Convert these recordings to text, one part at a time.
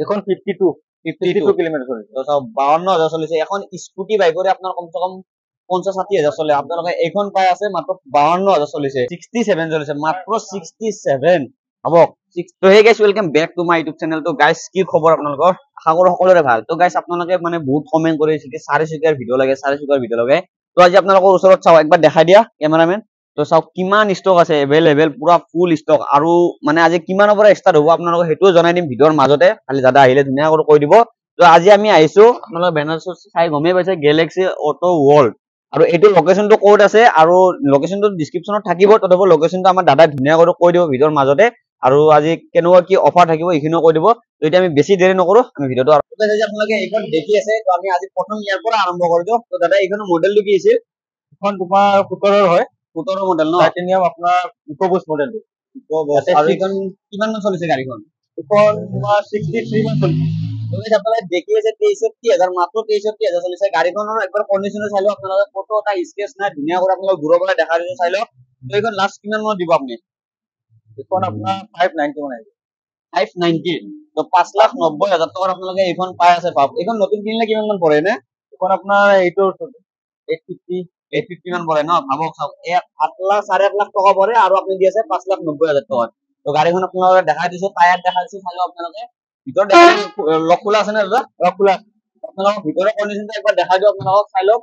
এখন 52 কিলোমিটাৰ চলিছে। তো চাওক 52,000 চলিছে। এখন স্কুটি বাইকৰে আপোনাৰ কমচে কম 50-60,000 চলে। আপোনালোকে এইখন পাই আছে মাত্ৰ 52,000 চলিছে। 67 চলিছে, মাত্ৰ 67। হ'ব। তো hey guys, welcome back to my YouTube channel. তো গাইছ, কি খবৰ আপোনালোকৰ? আশা কৰো সকলোৰে ভাল। তো গাইছ, আপোনালোকে মানে বহুত কমেন্ট কৰিছে কি চাৰিচকীয়াৰ ভিডিঅ' লাগে, চাৰিচকীয়াৰ ভিডিঅ' লাগে। তো আজি আপোনালোকৰ ওচৰত চাওক, একবাৰ দেখাই দিয়া কেমেৰামেন। তো চাওক কিমান ষ্টক আছে, এভেইলেবল পুৰা ফুল ষ্টক। আৰু মানে আজি কিমানৰ পৰা ষ্টাৰ্ট হ'ব আপোনালোকক সেইটোও জনাই দিম ভিডিঅ'ৰ মাজতে। খালি দাদা আহিলে ধুনীয়াকৈ কৈ দিব। তো আজি আমি আহিছো, আপোনালোকে বেনাৰস চাই গমেই পাইছে, গেলেক্সি অটো ৱৰ্ল্ড। আৰু এইটো লোকেশ্যনটো ক'ত আছে আৰু লোকেশ্যনটো ডিছক্ৰিপশ্যনত থাকিব। তথাপিও লোকেশ্যনটো আমাৰ দাদাই ধুনীয়াকৈ কৈ দিব ভিডিঅ'ৰ মাজতে। আৰু আজি কেনেকুৱা কি অফাৰ থাকিব এইখিনিও কৈ দিব। তো এতিয়া আমি বেছি দেৰি নকৰো, আমি ভিডিঅ'টো আপোনালোকে এইখন দেখি আছে। তো আমি আজি প্ৰথম ইয়াৰ পৰা আৰম্ভ কৰি দিওঁ। তো দাদা এইখনৰ মডেলটো কি আছিল? এখন তোমাৰ 17 হয়, 17 মডেল ন? টাইটেনিয়াম আপোনাৰ ইকোবুষ্ট মডেলটো। আৰু এইখন কিমান মান চলিছে গাড়ীখন? এখন তোমাৰ 63 মান চলিছে। আপোনালোকে দেখি আছে 63,000, মাত্ৰ 63,000 চলিছে। গাড়ীখনৰ একবাৰ কণ্ডিশ্যনো চাই লওক আপোনালোকে, ক'তো এটা স্কেচ নাই, ধুনীয়া কৰি আপোনালোক দূৰৰ পৰা দেখাই দিছো, চাই লওক। তো এইখন লাষ্ট কিমান মানত দিব আপুনি? এখন আপোনাৰ 590 মান আহিব। 590। তো 5,90,000 টকাত আপোনালোকে এইখন পাই আছে। পাব এইখন নতুন কিনিলে কিমান মান পৰে নে? এখন আপোনাৰ এইটো 850 850 মান পৰে ন? ভাবক চাওক, 8,00,000 টকা পৰে আৰু আপুনি দি আছে 5,90,000 টকাত। তো গাড়ীখন আপোনালোকে দেখাই দিছো, টায়াৰ দেখাই দিছো, চাই লওক আপোনালোকে। ভিতৰত লক খোলা আছে নে দাদা? লক খোলা। আপোনালোকক ভিতৰৰ কণ্ডিশ্যনটো একবাৰ দেখাই দিওঁ আপোনালোকক, চাই লওক।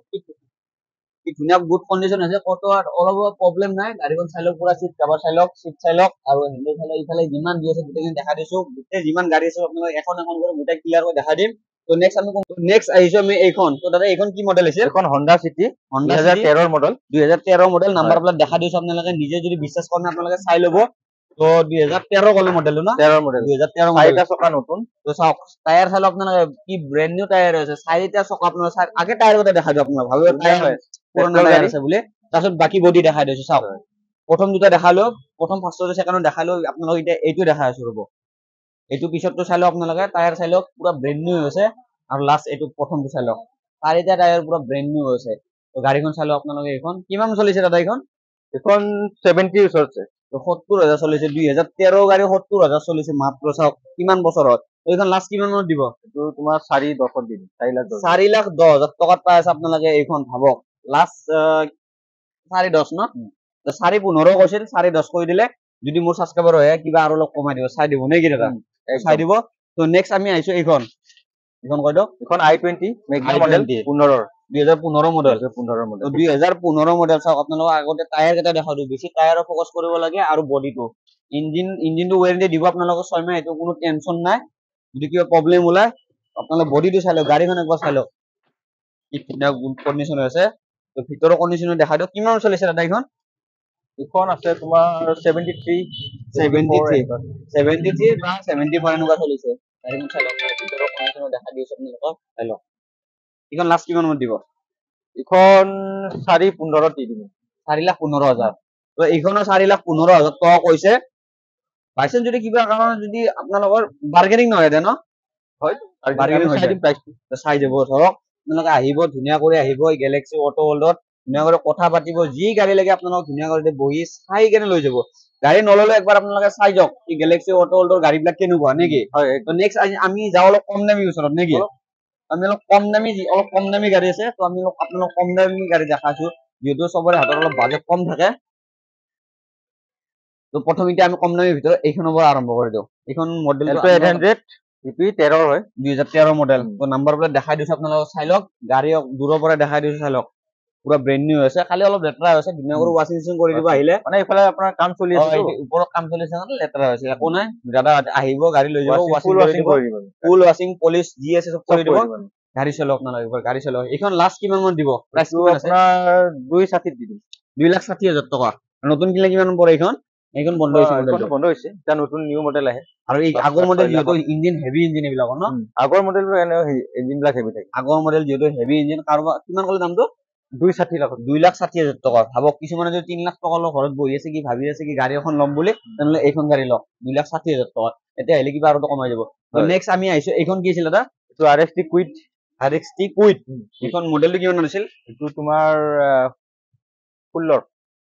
কি ধুনীয়া গুড কণ্ডিশ্যন আছে, ক'তো অলপ প্ৰব্লেম নাই। গাড়ীখন চাই লওক, পুৰা চিট কভাৰ চাই লওক, চিট চাই লওক, আৰু হেণ্ডেল চাই লওক। ইফালে যিমান দি আছে গোটেইখিনি দেখাই দিছো। গোটেই যিমান গাড়ী আছে আপোনালোক এখন এখন কৰি গোটেই ক্লিয়াৰ কৰি দেখাই দিম। তো নেক্সট আহিছো আমি এইখন। তো দাদা এইখন কি মডেল আছে? এখন Honda city, Honda 2013 model. 2013 model. Number plate দেখাই দিছো, আপোনালোকে নিজে যদি বিশ্বাস কৰে আপোনালোকে চাই ল'ব। তো 2013 ক'লে মডেলটো ন? 13 মডেল। 2013 মডেল। চাৰিটা চকা নতুন। তো চাওক, টায়াৰ চাই লওক আপোনালোকে, কি ব্ৰেণ্ড নিউ টায়াৰ আছে। চাৰিটা চকা আপোনালোকে আগে টায়াৰ কেইটা দেখাই দিওঁ আপোনালোক, ভাবিব টায়াৰ পুৰণা টায়াৰ আছে বুলি। তাৰপিছত বাকী বডি দেখাই দিছো, চাওক। প্ৰথম দুটা দেখালো, প্ৰথম ফাৰ্ষ্টতে ছেকেণ্ডত দেখালো, আপোনালোক এতিয়া এইটো দেখাই আছো ৰ'ব। এইটো পিছতটো চাই লওক আপোনালোকে, টায়াৰ চাই লওক পুৰা ব্ৰেণ্ড নিউ হৈছে। আৰু লাষ্ট এইটো প্ৰথমটো চাই লওক, চাৰিটা টায়াৰ পুৰা ব্ৰেণ্ড নিউ হৈছে। তো গাড়ীখন চাই লওক আপোনালোকে। এইখন কিমান চলিছে দাদা? এইখন 70 ওচৰছে। 70,000 চলিছে। 2013 গাড়ী 70,000 চলিছে মাত্ৰ। চাওক কিমান বছৰত। এইখন লাষ্ট কিমান মানত দিব? এইটো তোমাৰ 4,10 দিন, 4,10,000। 4,10,000 টকাত পাই আছে আপোনালোকে এইখন। ভাবক, লাষ্ট 4,10 ন? 4,15 কৈছিল, 4,10 কৰি দিলে। যদি মোৰ ছাবস্ক্ৰাইবাৰ হয় কিবা আৰু অলপ কমাই দিব, চাই দিব নেকি দাদা? চাই দিব। তো নেক্সট আমি আহিছো এইখন। এইখন কৈ দিয়ক। এখন i20 Magna model 15। 2015 model. 2015 model. 2015 model. চাওক আপোনালোকক আগতে টায়াৰ কেইটা দেখাই দিওঁ, বেছি টায়াৰৰ ফ'কাছ কৰিব লাগে। আৰু বডিটো, ইঞ্জিনটো ৱাৰেণ্টি দিব আপোনালোকক 6 মাহ, এইটো কোনো টেনশ্যন নাই। যদি কিবা প্ৰব্লেম ওলাই আপোনালোকে বডিটো চাই লওক, গাড়ীখন একবাৰ চাই লওক কি ধুনীয়া গুড কণ্ডিশ্যন আছে। তো ভিতৰৰ কণ্ডিশ্যনো দেখাই দিওঁ। কিমান চলিছে দাদা এইখন? এইখন আছে তোমাৰ 73 বা 74 এনেকুৱা চলিছে। গাড়ীখন চাই লওক, ভিতৰৰ কণ্ডিশ্যনো দেখাই দিছো আপোনালোকক, চাই লওক। এইখন লাষ্ট কিমান মানত দিব? এইখন 4,15 দি দিম। 4,15,000। তো এইখনো 4,15,000 টকা কৈছে। বাইচান্স যদি কিবা কাৰণত যদি আপোনালোকৰ বাৰ্গেনিং নহয় ন? হয়, বাৰ্গেনিং হৈ চাই দিম প্ৰাইচটো। চাই যাব ধৰক। আপোনালোকে আহিব, ধুনীয়া কৰি আহিব গেলেক্সি অটো ৱৰ্ল্ডত, ধুনীয়া কৰি কথা পাতিব। যি গাড়ী লাগে আপোনালোকক ধুনীয়া কৰি বহি চাই কেনে লৈ যাব। গাড়ী নললে একবাৰ আপোনালোকে চাই যাওক কি গেলেক্সি অটো ৱৰ্ল্ডৰ গাড়ীবিলাক কেনেকুৱা নেকি? হয়। তো নেক্সট আমি যাওঁ অলপ কম দামী ওচৰত নেকি? আমি অলপ কম দামী গাড়ী আছে। তো আমি আপোনালোক কম দামী গাড়ী দেখাইছো, যিহেতু চবৰে হাতত অলপ বাজেট কম থাকে। তো প্ৰথম এতিয়া আমি কম দামীৰ ভিতৰত এইখনৰ পৰা আৰম্ভ কৰি দিওঁ। এইখন মডেলটো 800 13 হয়, 2013 মডেল। তো নাম্বাৰ প্লেট দেখাই দিছো আপোনালোকক, চাই লওক। গাড়ী দূৰৰ পৰা দেখাই দিছো, চাই লওক। পুৰা ব্ৰেণ্ড নিউ হৈছে, খালি অলপ লেতেৰা হৈছে। ধুনীয়া কৰি ৱাশ্বিং কৰি দিব আহিলে। মানে এইফালে আপোনাৰ কাম চলি আছে, ওপৰত কাম চলিছে কাৰণে লেতেৰা হৈছে। একো নাই, দাদা আহিব, গাড়ী লৈ যাব, ফুল ৱাশ্বিং কৰি দিব। ফুল ৱাশ্বিং পলিচ যি আছে চব কৰি দিব। গাড়ী চলাওক আপোনালোকে, গাড়ী চলাওক। এইখন লাষ্ট কিমান মান দিব? প্ৰাইচ কিমান আছে? আপোনাৰ 2,60 দি দিম। 2,60,000 টকা। নতুন কিনিলে কিমান পৰে এইখন? এইখন বন্ধ হৈছে, বন্ধ হৈছে। এতিয়া নতুন নিউ মডেল আহে। আৰু এই আগৰ মডেল যিহেতু ইঞ্জিন হেভি ইঞ্জিন এইবিলাকৰ ন? আগৰ মডেলবোৰ এনেও ইঞ্জিন বিলাক হেভি থাকে। আগৰ মডেল যিহেতু হেভি ইঞ্জিন। কাৰোবাৰ কিমান ক'লে দামটো? 2,60,000 টকা। ভাবক, কিছুমানে যদি 3 লাখ টকা লৈ ঘৰত বহি আছে, কি ভাবি আছে কি গাড়ী এখন ল'ম বুলি, তেনেহ'লে এইখন গাড়ী লওক 2,60,000 টকা। এতিয়া আহিলে কিবা আৰু কমাই যাব। নেক্সট আমি আহিছো, এইখন কি আছিল দাদা? এইটো RXT কুইড। এইখন মডেলটো কিমান আছিল? এইটো তোমাৰ 16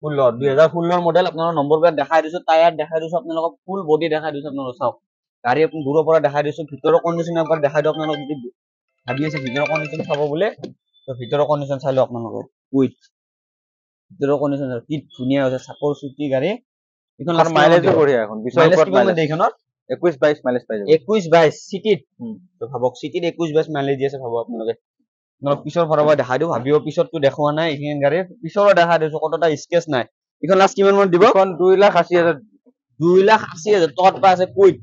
2016 মডেল। আপোনালোকৰ নম্বৰ প্লেট দেখাই দিছো, টায়াৰ দেখাই দিছো, আপোনালোকক ফুল বডি দেখাই দিছো। আপোনালোকক চাওক, গাড়ী আপুনি দূৰৰ পৰা দেখাই দিছো ভিতৰৰ কণ্ডিশ্যন একবাৰ দেখাই দিওঁ আপোনালোক যদি ভাবি আছে ভিতৰৰ কণ্ডিশ্যন চাব বোলে তো ভিতৰৰ কণ্ডিশ্যন চাই লওক আপোনালোকে কুইট ভিতৰৰ কণ্ডিশ্যন কি ধুনীয়া হৈছে চাপৰ চুটি গাড়ী এইখন মাইলেজো বঢ়িয়া এখন 20 মাইলেজ ওপৰত কিমান মাইলেজ দিয়ে এইখনৰ 21-22 মাইলেজ পাই যাব 21-22 চিটিত হুম। তো ভাবক চিটিত 21-22 মাইলেজ দি আছে ভাবক আপোনালোকে পিছৰ ফালৰ পৰা দেখাই দিওঁ ভাবিব পিছততো দেখুওৱা নাই এইখিনি গাড়ীৰ পিছৰো দেখাই দিছো কতটা স্কেচ নাই এইখন লাষ্ট কিমান মান দিব এখন 2,80,000 2,80,000 টকাত পাই আছে কুইট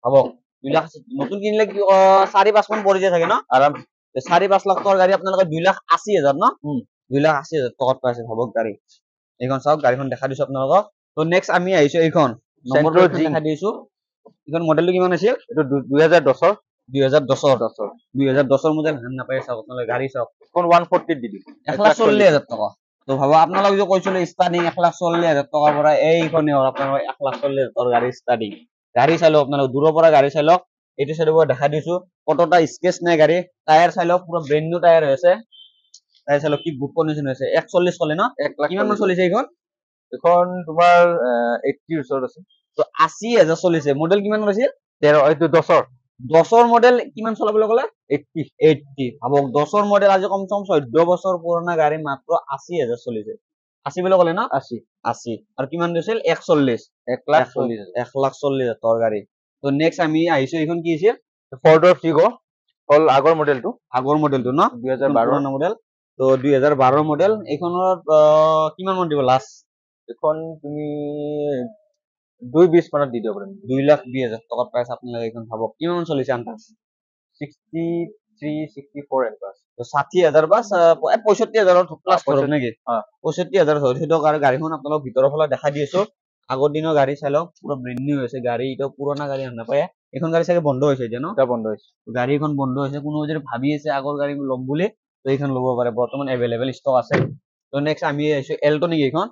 ভাবক 2,80,000 নতুন কিনিলে 4-5 মান পৰি যায় থাকে ন আৰাম 4-5 লাখ টকাৰ গাড়ী আপোনালোকে 2,80,000 ন 2,80,000 টকাত পাইছে ভাবক গাড়ী এইখন চাওক গাড়ীখন দেখাই দিছো আপোনালোকক তো নেক্সট আমি আহিছো এইখন নম্বৰ Santro G। দেখাই দিছো এইখন মডেলটো কিমান আছিল এইটো 2010 2010 মডেল হেন নাপায় চাওক আপোনালোকে গাড়ী চাওক এখন 140 দি দিম 1,40,000 টকা তো ভাবো আপোনালোক যে কৈছিল ষ্টাৰ্টিং 1,40,000 টকাৰ পৰা এইখনে আপোনালোক 1,40,000 টকাৰ গাড়ী ষ্টাৰ্টিং গাড়ী চাই লওক আপোনালোক দূৰৰ পৰা গাড়ী চাই লওক এইটো চাইডৰ পৰা দেখাই দিছো কতটা স্কেচ নাই গাড়ী টায়াৰ চাই লওক পুৰা ব্ৰেণ্ড নিউ টায়াৰ হৈ আছে টায়াৰ চাই লওক কি গুড কণ্ডিশ্যন হৈছে 140 চলে ন 1 লাখ কিমান মান চলিছে এইখন এখন তোমাৰ 80 ওচৰত আছে তো 80,000 চলিছে মডেল কিমান আছিল 13 এইটো 10 10ৰ মডেল কিমান চলাবলৈ ক'লে 80 80 ভাবক 10ৰ মডেল আজি কমচে কম 14 বছৰ পুৰণা গাড়ী মাত্ৰ 80,000 চলিছে 80 বুলি ক'লে ন 80 আৰু কিমান দিছিল 140 1,40,000 টকাৰ গাড়ী তো নেক্সট আমি আহিছো এইখন কি আছিল ফৰ্ডৰ ফিগো হল আগৰ মডেলটো ন 2012 মডেল তো 2012 মডেল এইখনৰ কিমান মান দিব লাষ্ট এখন তুমি 220 মানত দি দিব পাৰিম 2,20,000 টকাত পাইছে আপোনালোকে এইখন ভাবক কিমান মান চলিছে আন্দাজ 63-64 এনেকুৱা আছে তো 60,000 বা 65,000 প্লাছ ধৰক নেকি অ 65,000 ধৰক সেইটো গাড়ীখন আপোনালোক ভিতৰৰ ফালে দেখাই দি আছো আগৰ দিনৰ গাড়ী চাই লওক পুৰা ব্ৰেণ্ড নিউ হৈছে গাড়ী এটা পুৰণা গাড়ী নাপায় এখন গাড়ী চাগে বন্ধ হৈছে এতিয়া ন এটা বন্ধ হৈছে গাড়ীখন বন্ধ হৈছে কোনো যদি ভাবি আছে আগৰ গাড়ী ল'ম বুলি তো এইখন ল'ব পাৰে বৰ্তমান এভেইলেবল ষ্টক আছে তো নেক্সট আমি আহিছো এল্টো নেকি এইখন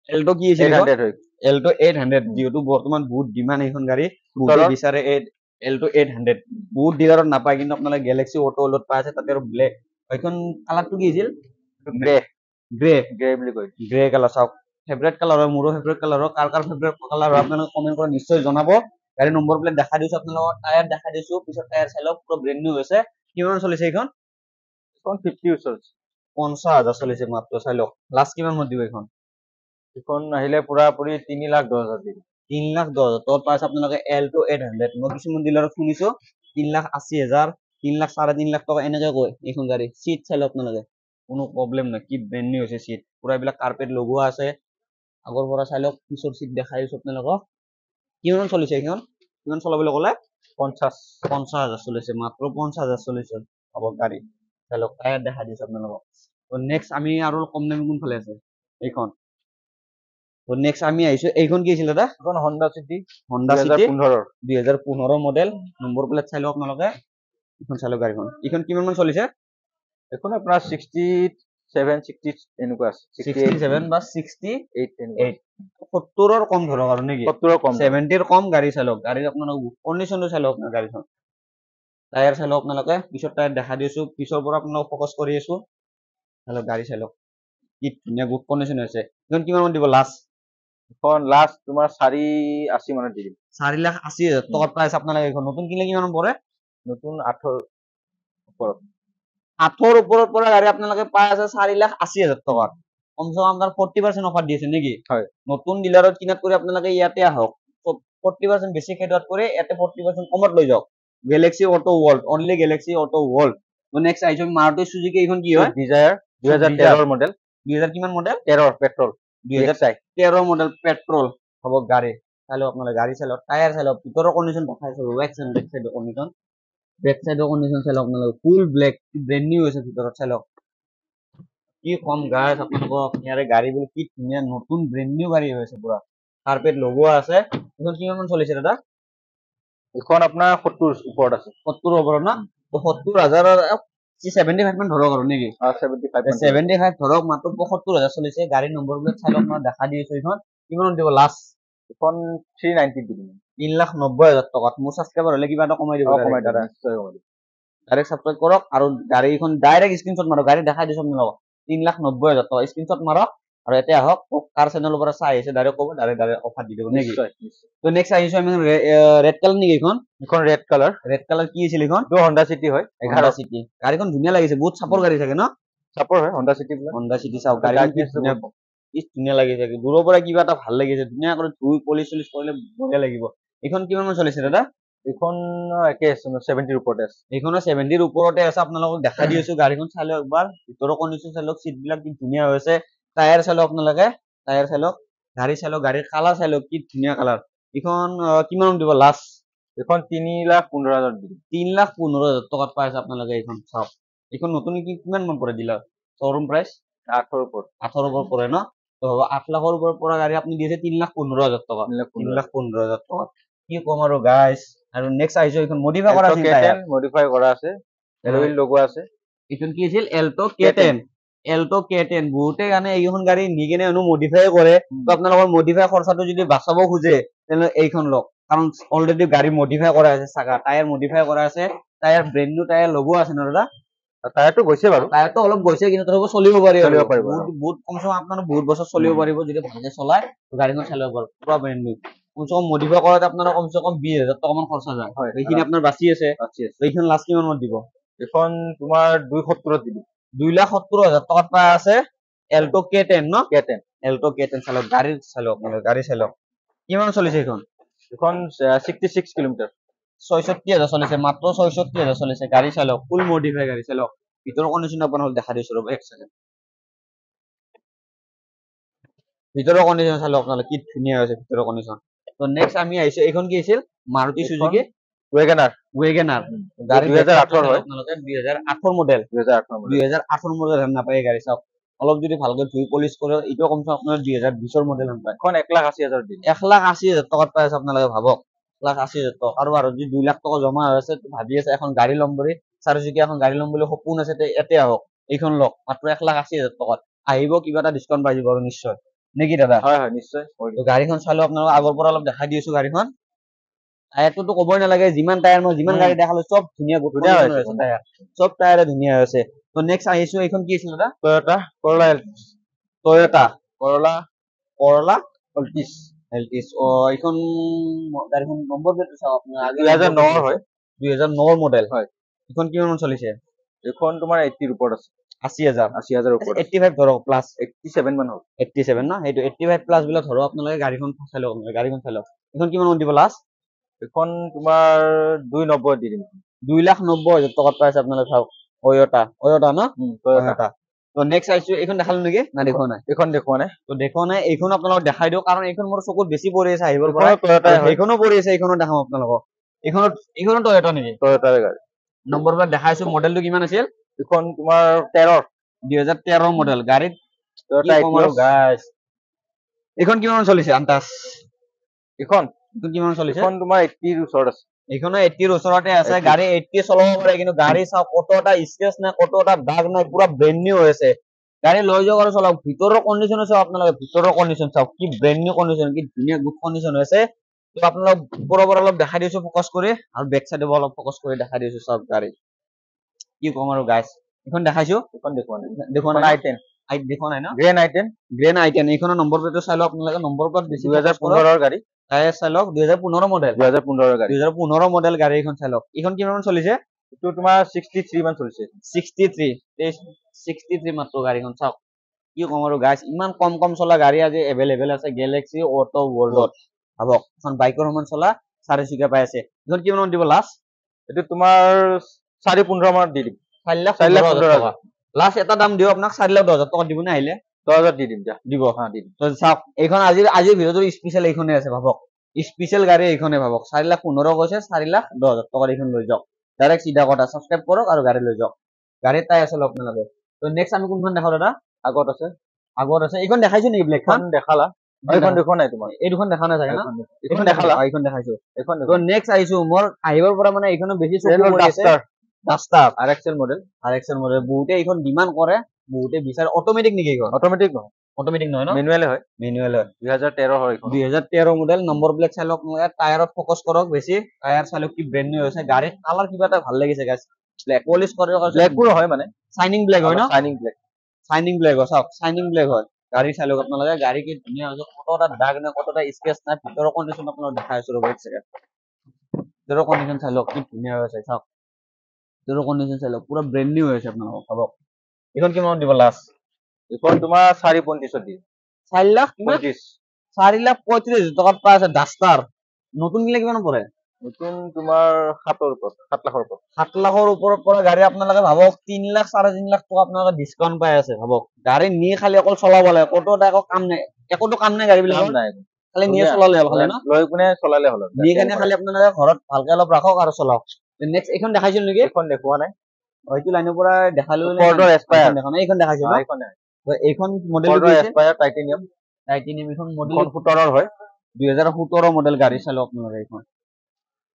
এল্টো কি আছে 800 হয় এল্টো 800 যেহেতু বৰ্তমান বহুত ডিমাণ্ড এইখন গাড়ী বহুতে বিচাৰে এল্টো 800 বহুত ডিলাৰত নাপায় কিন্তু আপোনালোকে গেলেক্সি অটো ওলত পাই আছে তাতে আৰু ব্লেক এইখন কালাৰটো কি আছিল গ্ৰে বুলি কয় গ্ৰে কালাৰ চাওক ফেভৰেট কালাৰ হয় মোৰো ফেভৰেট কালাৰ হয় কাৰ ফেভৰেট কালাৰ হয় আপোনালোকে কমেণ্ট কৰি নিশ্চয় জনাব গাড়ী নম্বৰ প্লেট দেখাই দিছো আপোনালোকৰ টায়াৰ দেখাই দিছো পিছত টায়াৰ চাই লওক পুৰো ব্ৰেণ্ড নিউ হৈছে কিমান চলিছে এইখন 50 ওচৰত 50,000 চলিছে মাত্ৰ চাই লওক লাষ্ট কিমান মত দিব এইখন এখন আহিলে পুৰা পুৰি 3,10,000 দিম 3,10,000 টকাত পাইছে আপোনালোকে এল্টো 800 মই কিছুমান ডিলাৰত শুনিছো 3,80,000 3,00,000 3,50,000 টকা এনেকৈ কয় এইখন গাড়ী সিট চাই লওক আপোনালোকে কোনো প্ৰব্লেম নাই কি ব্ৰেণ্ড নিউ হৈছে সিট পুৰা এইবিলাক কাৰ্পেট লগোৱা আছে আগৰ পৰা চাই লওক পিছৰ সিট দেখাই দিছো আপোনালোকক কিমান চলিছে এইখন কিমান চলাবলৈ ক'লে 50,000 চলিছে মাত্ৰ 50,000 চলিছে হ'ব গাড়ী চাই লওক টায়াৰ দেখাই দিছো আপোনালোকক তো নেক্সট আমি আৰু কম দামী কোনফালে আছে এইখন তো নেক্সট আমি আহিছো এইখন কি আছিল দাদা এখন Honda City 2015 model number plate চাই লওক আপোনালোকে এইখন চাই লওক গাড়ীখন এইখন কিমান মান চলিছে এখন আপোনাৰ 67-60 এনেকুৱা আছে 67 বা 68 এনেকুৱা 70ৰ কম ধৰক আৰু নেকি 70ৰ কম 70ৰ কম গাড়ী চাই লওক গাড়ীৰ আপোনালোক কণ্ডিশ্যনটো চাই লওক গাড়ীখন টায়াৰ চাই লওক আপোনালোকে পিছত টায়াৰ দেখা দিছো পিছৰ পৰা আপোনালোক ফ'কাছ কৰি আছো চাই লওক গাড়ী চাই লওক কি ধুনীয়া গুড কণ্ডিশ্যন হৈছে এইখন কিমান মান দিব লাষ্ট এখন লাষ্ট তোমাৰ 480 মানত দি দিম 4,80,000 টকাত পাইছে আপোনালোকে এইখন নতুন কিনিলে কিমান পৰে নতুন 8ৰ ওপৰত 8ৰ ওপৰত পৰা গাড়ী আপোনালোকে পাই আছে 4,80,000 টকাত কমসে কম আপোনাৰ 40% অফাৰ দি আছে নেকি হয় নতুন ডিলাৰত কিনাত কৰি আপোনালোকে ইয়াতে আহক 40% বেছি খেদুৱাত কৰি ইয়াতে 40% কমত লৈ যাওক Galaxy auto world only Galaxy auto world তো নেক্সট আহিছো মাৰুতি সুজুকি এইখন কি হয় ডিজায়াৰ 2013ৰ মডেল 2000 কিমান মডেল 13 পেট্ৰল 2013 মডেল পেট্ৰল হ'ব গাড়ী চাই লওক আপোনালোকে গাড়ী চাই লওক টায়াৰ চাই লওক ভিতৰৰ কণ্ডিশ্যন দেখাইছো বেক চাইডৰ কণ্ডিশ্যন চাই লওক আপোনালোকে ফুল ব্লেক ব্ৰেণ্ড নিউ হৈছে ভিতৰত চাই লওক কি কম গাইছ আপোনালোকক ইয়াৰে গাড়ীবোৰ কি ধুনীয়া নতুন ব্ৰেণ্ড নিউ গাড়ী হৈছে পুৰা কাৰ্পেট লগোৱা আছে এইখন কিমান মান চলিছে দাদা এখন আপোনাৰ 70 ওপৰত আছে 70 ওপৰত না তো 70,000 75 মান ধৰক আৰু নেকি 75 ধৰক মাত্ৰ 75,000 চলিছে গাড়ীৰ নম্বৰ প্লেট চাই লওক মই দেখা দি আছো এইখন কিমান দিব লাষ্ট এখন 390 দি দিম 3,90,000 টকাত মোৰ সাবস্ক্ৰাইবাৰ হলে কিবা এটা কমাই দিব কমাই দাদা নিশ্চয় কমাই দিম ডাইৰেক্ট সাবস্ক্ৰাইব কৰক আৰু গাড়ীখন ডাইৰেক্ট স্ক্ৰীনশ্বট মাৰক গাড়ী দেখাই দিছো আপোনালোকক 3,90,000 টকা স্ক্ৰীনশ্বট মাৰক আৰু এতিয়া আহক কাৰ চেনেলৰ পৰা চাই আহিছে ডাইৰেক্ট ক'ব ডাইৰেক্ট অফাৰ দি দিব নেকি নিশ্চয় নিশ্চয় তো নেক্সট আহিছো আমি ৰেড কালাৰ নেকি এইখন এখন ৰেড কালাৰ ৰেড কালাৰ কি আছিল এইখন এইটো হণ্ডা চিটি হয় 11 চিটি গাড়ীখন ধুনীয়া লাগিছে বহুত চাপৰ গাড়ী থাকে ন চাপৰ হয় হণ্ডা চিটি বিলাক হণ্ডা চিটি চাওক গাড়ীখন কি ধুনীয়া কি ধুনীয়া লাগিছে দূৰৰ পৰা কিবা এটা ভাল লাগিছে ধুনীয়া কৰি ধুই পলিচ চলিচ কৰিলে বঢ়িয়া লাগিব এইখন কিমান মান চলিছে দাদা এইখন একে আছে 70 ওপৰতে আছে এইখনো 70 ওপৰতে আছে আপোনালোকক দেখাই দি আছো গাড়ীখন চাই লওক একবাৰ ভিতৰৰ কণ্ডিশ্যন চাই লওক চিট বিলাক কি ধুনীয়া হৈছে টায়াৰ চাই লওক আপোনালোকে টায়াৰ চাই লওক গাড়ী চাই লওক গাড়ীৰ কালাৰ চাই লওক কি ধুনীয়া কালাৰ এইখন কিমান দিব লাষ্ট এইখন 3,15,000 দিম 3,15,000 টকাত পাই আছে আপোনালোকে এইখন চাওক এইখন নতুন কি কিমান মান পৰে দিলাৰ শ্বৰুম প্ৰাইচ 8 ওপৰত 18 ওপৰত পৰে ন তো 8 লাখৰ ওপৰত পৰা গাড়ী আপুনি দিছে 3,15,000 টকা 3,15,000 টকা কি কম আৰু গাইস আৰু নেক্সট আহিছো এইখন মডিফাই কৰা আছে টায়াৰ মডিফাই কৰা আছে এলউইল লগোৱা আছে এইখন কি আছিল এল্টো K10 এল্টো K10 বহুতে কাৰণে এইখন গাড়ী নি কেনে মডিফাই কৰে তো আপোনালোকৰ মডিফাই খৰচাটো যদি বাচাব খুজে তেনে এইখন লওক কাৰণ অলৰেডি গাড়ী মডিফাই কৰা আছে চাকা টায়াৰ মডিফাই কৰা আছে টায়াৰ ব্ৰেণ্ড নিউ টায়াৰ লগোৱা আছে ন দাদা টায়াৰটো গৈছে বাৰু টায়াৰটো অলপ গৈছে কিন্তু তথাপিও চলিব পাৰিব পাৰিব বহুত কমচে কম আপোনাৰ বহুত বছৰ চলিব পাৰিব যদি ভালকে চলাই গাড়ীখন চলাব পাৰিব পুৰা ব্ৰেণ্ড নিউ কমচে কম মডিফাই কৰাতে আপোনাৰ কমচে কম 20,000 টকা মান খৰচা যায় এইখিনি আপোনাৰ বাচি আছে এইখন লাষ্ট কিমান মান দিব এখন তোমাৰ 270 দিবি 2,70,000 টকাত পাই আছে এল্টো K10 ন K10 এল্টো K10 চালক গাড়ী চালক গাড়ী চালক কিমান চলিছে এইখন এখন 66 কিলোমিটাৰ 66,000 চলিছে মাত্ৰ 66,000 চলিছে গাড়ী চালক ফুল মডিফাই গাড়ী চালক ভিতৰৰ কণ্ডিশ্যন আপোনাক দেখা দিছো ৰ'ব এক ছেকেণ্ড ভিতৰৰ কণ্ডিশ্যন চালক আপোনালোকে কি ধুনীয়া হৈছে ভিতৰৰ কণ্ডিশ্যন তো নেক্সট আমি আহিছো এইখন কি আছিল মাৰুতি সুজুকি ওয়েগনাৰ গাড়ী 2018 হয় আপোনালোকে 2018 মডেল 2018 মডেল হেন নাপায় গাড়ী চাওক অলপ যদি ভালকৈ ধুই পলিচ কৰে এইটো কমচে কম আপোনাৰ 2020 মডেল হেন পায় এখন 1,80,000 দিম 1,80,000 টকাত পাই আছে আপোনালোকে ভাবক 1,80,000 টকা আৰু যদি 2 লাখ টকা জমা হৈ আছে ভাবি আছে এখন গাড়ী ল'ম বুলি চাৰিচকীয়া এখন গাড়ী ল'ম বুলি সপোন আছে এতিয়া আহক এইখন লওক মাত্ৰ 1,80,000 টকাত আহিব কিবা এটা ডিছকাউণ্ট পাই যাব আৰু নিশ্চয় নেকি দাদা হয় হয় নিশ্চয় গাড়ীখন চালো আপোনালোক আগৰ পৰা অলপ দেখাই দি আছো গাড়ীখন টায়াৰটোতো ক'বই নালাগে যিমান টায়াৰ মই যিমান গাড়ী দেখালো চব ধুনীয়া ধুনীয়া হৈছে টায়াৰ চব টায়াৰে ধুনীয়া হৈছে তো নেক্সট আহিছো এইখন কি আছিল দাদা টয়োটা কৰলা এলটিছ এইখন গাড়ীখন নম্বৰ প্লেটটো চাওক আপোনাৰ 2009 হয় 2009 মডেল হয় এইখন কিমান মান চলিছে এইখন তোমাৰ 80 ওপৰত আছে 80,000 ওপৰত 85 ধৰক প্লাস 87 মান হ'ব 87 না সেইটো 85 প্লাস বিলা ধৰক আপোনালোকে গাড়ীখন চাই লওক গাড়ীখন চাই লওক এইখন কিমান মান দিব লাষ্ট এখন তোমাৰ 290 দি দিম 2,90,000 টকাত পাইছে আপোনালোকে চাওক টয়োটা ন টয়োটা তো নেক্সট আহিছো এইখন দেখালো নেকি না দেখুৱা নাই এইখন দেখুৱা নাই তো দেখুৱা নাই এইখন আপোনালোক দেখাই দিও কাৰণ এইখন মোৰ চকুত বেছি পৰি আছে আহিবৰ পৰা টয়োটা এইখনো পৰি আছে এইখনো দেখাম আপোনালোকক এইখনো টয়োটা নেকি টয়োটাৰ গাড়ী নম্বৰ প্লেট দেখাইছো মডেলটো কিমান আছিল এইখন তোমাৰ 2013 মডেল গাড়ীত টয়োটা গাইস এইখন কিমান চলিছে আন্তাজ এইখন কিমান চলিছে এইখন তোমাৰ 80 ৰ ওচৰত আছে এইখনো 80 ৰ ওচৰতে আছে গাড়ী 80 চলাব পাৰে কিন্তু গাড়ী চাওক কত এটা স্ক্ৰেচ নাই কত এটা দাগ নাই পুৰা ব্ৰেণ্ড নিউ হৈছে গাড়ী লৈ যাওক আৰু চলাওক ভিতৰৰ কণ্ডিশ্যন চাওক আপোনালোকে ভিতৰৰ কণ্ডিশ্যন চাওক কি ব্ৰেণ্ড নিউ কণ্ডিশ্যন কি ধুনীয়া গুড কণ্ডিশ্যন হৈছে তো আপোনালোক ওপৰৰ পৰা অলপ দেখাই দিছো ফকাস কৰি আৰু বেক সাইডে অলপ ফকাস কৰি দেখাই দিছো চাওক গাড়ী কি কম আৰু গাইস এখন দেখাইছো এখন দেখুৱা নাই i10 দেখুৱা নাই ন গ্ৰেন i10 এইখনৰ নম্বৰ প্লেটটো চাই লওক আপোনালোকে নম্বৰ প্লেট বেছি 2015 ৰ গাড়ী টায়াৰ চাই লওক 2015 মডেল 2015 ৰ গাড়ী 2015 মডেল গাড়ী এখন চাই লওক এইখন কিমান চলিছে এইটো তোমাৰ 63 মান চলিছে 63 মাত্ৰ গাড়ীখন চাওক কি কম আৰু গাইস ইমান কম চলা গাড়ী আজি এভেইলেবল আছে গেলেক্সি অটো ওয়াৰ্ল্ডত ভাবক এখন বাইকৰ সমান চলা চাৰিচকীয়া পাই আছে এইখন কিমান মান দিব লাষ্ট এইটো তোমাৰ 4.15 মান দি দিম 4,15,000 টকা লাষ্ট এটা দাম দিও আপোনাক 4,10,000 টকা দিব না আহিলে 10,000 দি দিম যা দিব হা দি দিম তো চাওক এইখন আজিৰ ভিডিওটো স্পেশাল এইখনে আছে ভাবক স্পেশাল গাড়ী এইখনে ভাবক 4,15,000 কৈছে 4,10,000 টকা এইখন লৈ যাওক ডাইৰেক্ট সিধা কথা সাবস্ক্ৰাইব কৰক আৰু গাড়ী লৈ যাওক গাড়ী তাই আছে আপোনালোকে তো নেক্সট আমি কোনখন দেখাও দাদা আগত আছে এইখন দেখাইছো নেকি ব্লেকখন দেখালা এইখন দেখুৱা নাই তোমাৰ এই দুখন দেখা নাই চাগে না এইখন দেখালা এইখন দেখাইছো তো নেক্সট আহিছো মোৰ আহিবৰ পৰা মানে এইখনো বেছি চকু পৰি আছে ডাস্টাৰ RXL মডেল বহুতে এইখন ডিমান্ড কৰে বহুতে বিচাৰে অটোমেটিক নেকি এইখন অটোমেটিক নহয় ন ম্যানুয়াল হয় 2013 হয় এইখন 2013 মডেল নম্বৰ প্লেট চাই লওক টায়াৰত ফকাস কৰক বেছি টায়াৰ চাই লওক কি ব্ৰেণ্ড নিউ হৈছে গাড়ীৰ কালাৰ কিবা এটা ভাল লাগিছে গাইস ব্লেক পলিশ কৰে ব্লেক পুৰ হয় মানে শাইনিং ব্লেক হয় ন শাইনিং ব্লেক হয় চাওক শাইনিং ব্লেক হয় গাড়ী চাই লওক আপোনালোকে গাড়ী কি ধুনীয়া হৈছে কতটা দাগ নাই কতটা স্কেচ নাই ভিতৰৰ কণ্ডিশ্যন আপোনালোক দেখাই আছো ৰ'ব এক ছেকেণ্ড ভিতৰৰ কণ্ডিশ্যন চাই লওক কি ধুনীয়া হৈছে চাওক ভিতৰৰ কণ্ডিশ্যন চাই লওক পুৰা ব্ৰেণ্ড নিউ হৈ আছে আপোনালোকক চাওক এইখন কিমানত দিব লাষ্ট এখন তোমাৰ 4.35 দি 4 লাখ কিমান 4,35,000 টকাত পাই আছে ডাষ্টাৰ নতুন কিনে কিমান পৰে নতুন তোমাৰ 7 ওপৰত 7 লাখৰ ওপৰত 7 লাখৰ ওপৰত পৰা গাড়ী আপোনালোকে ভাবক 3 লাখ 3.5 লাখ টকা আপোনালোকে ডিছকাউণ্ট পাই আছে ভাবক গাড়ী নি খালি অকল চলাব লাগে কতো এটা একো কাম নাই একোটো কাম নাই গাড়ী বিলাকৰ নাই খালি নিয়ে চলালে হ'ল খালি ন লৈ কোনে চলালে হ'ল নি কেনে খালি আপোনালোকে ঘৰত ভালকে অলপ ৰাখক আৰু চলাওক নেক্সট এইখন দেখাইছিল নেকি এখন দেখুৱা নাই হয়তো লাইনৰ পৰা দেখালো ফৰ্ডৰ এস্পায়াৰ দেখা নাই এইখন দেখাইছিল ন এইখন এইখন মডেল ফৰ্ডৰ এস্পায়াৰ টাইটেনিয়াম এইখন মডেল 17 হয় 2017 মডেল গাড়ী চাই লওক আপোনালোকে এইখন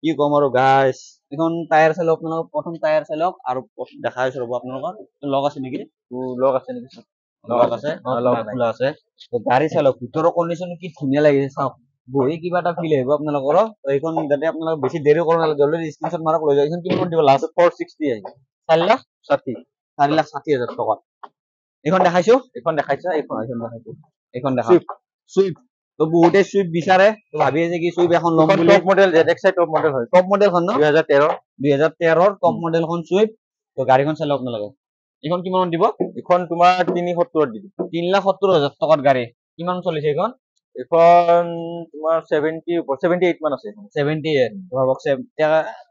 কি কম আৰু গাইছ এখন টায়াৰ চাই লওক আপোনালোক প্ৰথম টায়াৰ চাই লওক আৰু দেখাই আছো ৰ'ব আপোনালোকৰ লগ আছে নেকি লগ আছে নেকি লগ আছে খোলা আছে তো গাড়ী চাই লওক ভিতৰৰ কণ্ডিশ্যন কি ধুনীয়া লাগিছে চাওক বহি কিবা এটা ফিল আহিব আপোনালোকৰ এইখন যাতে আপোনালোক বেছি দেৰি কৰিব নালাগে জলদি স্ক্ৰীনশ্বট মাৰক লৈ যাওক এইখন কিমান দিব লাষ্ট 460 আহিব 4,60,000 টকা এইখন দেখাইছো এইখন দেখাইছা এইখন দেখাইছো এইখন দেখা সুইফ্ট তো বহুতে সুইফ্ট বিচাৰে তো ভাবি আছে কি সুইফ্ট এখন ল'ম বুলি top model ZXi top model হয় টপ মডেলখন ন 2013 টপ মডেলখন সুইফ্ট তো গাড়ীখন চাই লওক আপোনালোকে এইখন কিমানত দিব এখন তোমাৰ 370 দি 3,70,000 টকাত গাড়ী কিমান চলিছে এইখন এখন তোমাৰ 70 ওপৰ 78 মান আছে 78 ভাবক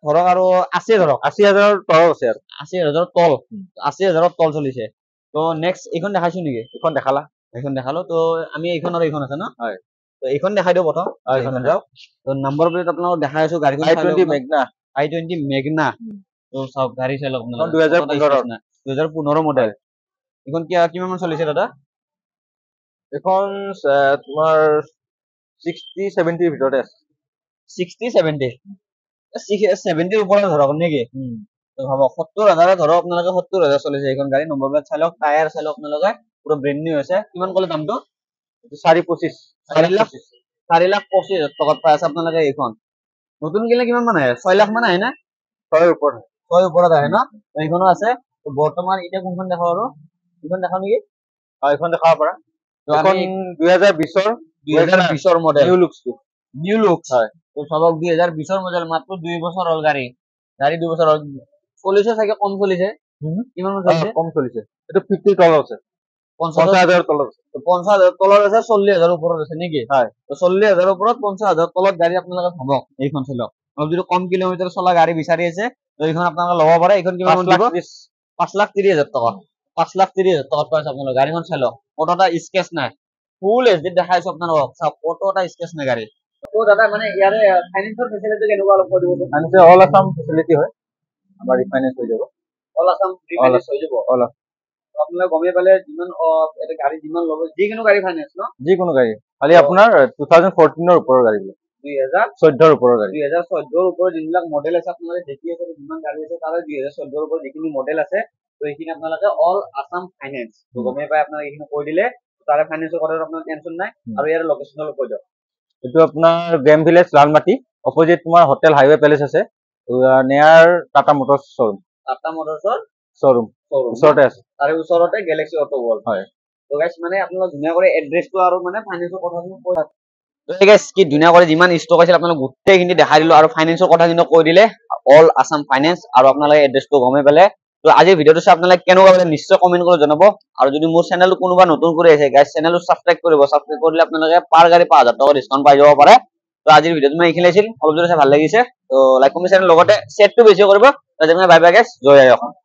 ধৰক আৰু আছে ধৰক 80,000 তল আছে আৰু 80,000 তল 80,000 তল চলিছে তো নেক্সট এইখন দেখাইছো নেকি এখন দেখালা এইখন দেখালো তো আমি এইখন আৰু এইখন আছে ন হয় তো এইখন দেখাই দিও প্ৰথম এইখন যাওক তো নম্বৰ প্লেট আপোনালোকক দেখাই আছো গাড়ীখন i20 মেগনা i20 মেগনা তো চাওক গাড়ী চাই লওক আপোনালোকে 2015 মডেল এইখন কিমান মান চলিছে দাদা এখন তোমাৰ 60 70 ভিতৰতে আছে 60 70 70 ওপৰত ধৰক নেকি তো ভাবক 70,000 ধৰক আপোনালোকে 70,000 চলিছে এইখন গাড়ী নম্বৰ প্লেট চাই লওক টায়াৰ চাই লওক আপোনালোকে পুরো ব্র্যান্ড নিউ আছে কিমান কলে দামটো 4.25 4,25,000 টকাত পাই আছে আপোনালোকে এইখন নতুন কিনে কিমান মান আহে 6 লাখ মান আহে না 6 ওপৰত 6 ওপৰত আহে ন এইখনো আছে তো বৰ্তমান এটা কোনখন দেখাও আৰু এইখন দেখাও নেকি এইখন দেখাব পাৰা এখন 2020 ৰ মডেল নিউ লুকস হয় তো সবক 2020 ৰ মডেল মাত্ৰ 2 বছৰ হ'ল গাড়ী 2 বছৰ হ'ল চলিছে চাগে কম চলিছে কিমান চলিছে কম চলিছে এটো 50 তলৰ আছে 50,000 তলৰ আছে 50,000 তলৰ আছে 40,000 ওপৰত আছে নেকি হয় তো 40,000 ওপৰত 50,000 তলত গাড়ী আপোনালোকে ভাবক এইখন চলক অলপ যদি কম কিলোমিটাৰ চলা গাড়ী বিচাৰি আছে তো এইখন আপোনালোকে ল'ব পাৰে এইখন কিমান দিব 5,30,000 টকা 5,30,000 টকাত পাইছে আপোনালোকে গাড়ীখন চাই লওক কতটা স্কেচ নাই ফুল এচডি দেখাইছো আপোনালোকক চাওক কতটা স্কেচ নাই গাড়ী তো দাদা মানে ইয়াৰে ফাইনান্সৰ ফেসিলিটি কেনেকুৱা অলপ কৈ দিব ফাইনান্স অল আসাম ফেসিলিটি হয় আমাৰ ৰিফাইনেন্স হৈ যাব অল আসাম ৰিফাইনেন্স হৈ যাব অল আপোনালোকে গমে পালে যিমান এটা গাড়ী যিমান ল'ব যিকোনো গাড়ী ফাইনান্স ন যিকোনো গাড়ী খালি আপোনাৰ 2014 ৰ ওপৰৰ গাড়ী 2014 ৰ ওপৰৰ গাড়ী 2014 ৰ ওপৰৰ যিবিলাক মডেল আছে আপোনালোকে দেখি আছে যিমান গাড়ী আছে তাৰে 2014 ৰ ওপৰৰ যিখিনি মডেল আছে তো এইখিনি আপোনালোকে অল আসাম ফাইনান্স তো গমে পাই আপোনালোকে এইখিনি কৈ দিলে তাৰে ফাইনান্সৰ কথা আপোনাৰ টেনচন নাই আৰু ইয়াৰ লোকেশন অলপ কৈ দিয়ক এটো আপোনাৰ গ্ৰেম ভিলেজ লালমাটি অপোজিট তোমাৰ হোটেল হাইৱে প্যালেস আছে নিয়াৰ টাটা মোটৰছ শ্বৰুম শ্বৰুম ওচৰতে আছে তাৰে ওচৰতে গেলেক্সি অটো ৱৰ্ল্ড হয় তো গাইস মানে আপোনালোক ধুনীয়া কৰি এড্ৰেছটো আৰু মানে ফাইনান্সৰ কথাখিনি কৈ তো গাইস কি ধুনীয়া কৰি যিমান ষ্টক আছিল আপোনালোক গোটেইখিনি দেখাই দিলো আৰু ফাইনান্সৰ কথাখিনি কৈ দিলে অল আসাম ফাইনান্স আৰু আপোনালোকে এড্ৰেছটো গমে পালে তো আজিৰ ভিডিঅ'টো চাই আপোনালোকে কেনেকুৱা পালে নিশ্চয় কমেন্ট কৰি জনাব আৰু যদি মোৰ চেনেলটো কোনোবা নতুন কৰি আছে গাইস চেনেলটো সাবস্ক্ৰাইব কৰিব সাবস্ক্ৰাইব কৰিলে আপোনালোকে পাৰ গাড়ী 5,000 টকা ডিসকাউন্ট পাই যাব পাৰে তো আজিৰ ভিডিঅ'টো মই এইখিনি আছিল অলপ যদি চাই ভাল লাগিছে তো লাইক কমেন্ট চেনেল লগতে শেয়াৰটো বেছি কৰিব তো যেনে বাই বাই গাইস জয় আই অসম